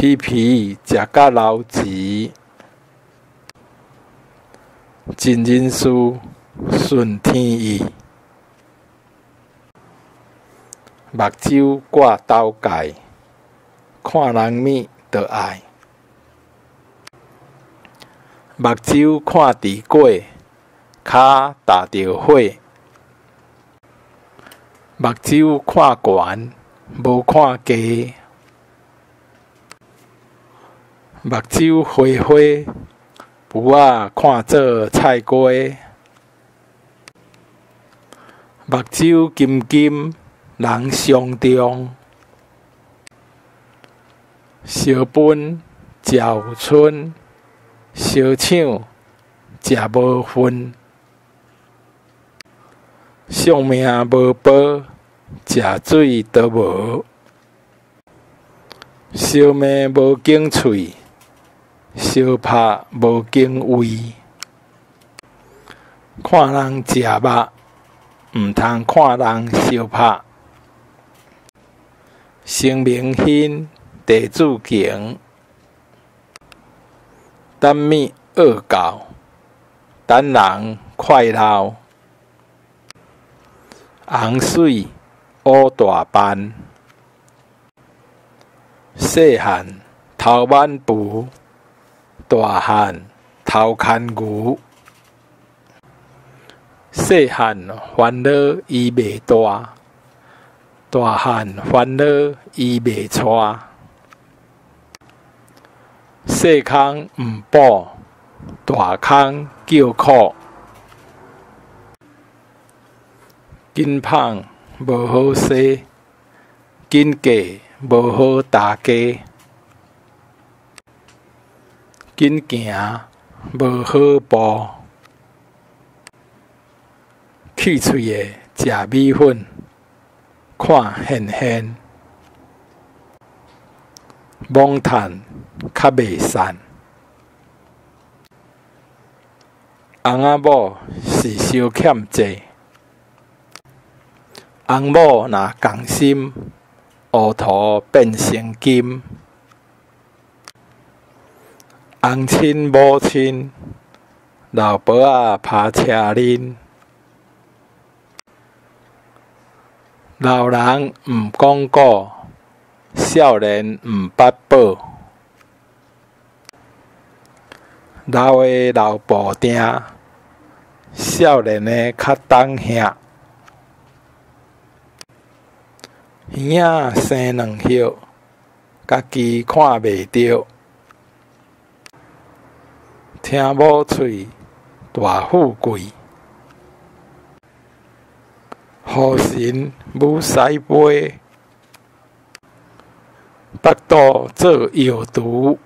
皮皮食甲流钱，尽人事顺天意。目睭挂斗界，看人物就爱。目睭看地果，骹踏着火。目睭看悬，无看低。目睭花花，浮仔看做菜瓜。目睭金金，人上重。烧饭食有剩，烧抢食无份。性命无保，食水都无。烧麦无经喙，烧拍无经胃。看人食肉，毋通看人烧拍。生命欣，地主强。等物恶教，等人快乐。洪水乌大斑，细汉头挽布，大汉头牵牛。细汉烦恼伊袂大，大汉烦恼伊袂带。细空毋补，大空叫苦。紧捧无好势，紧嫁无好大家。紧行无好步，去喙的食米粉，看现现。妄叹较袂散，翁仔某是伤欠债。翁某若共心，乌涂变成金。翁亲某亲，老婆仔拍车恁。老人毋讲古，少年毋捌宝。老的老布丁，少年的较当兄。耳仔生两叶，家己看袂着。听某喙，大富贵。好神母师杯，腹肚做药厨。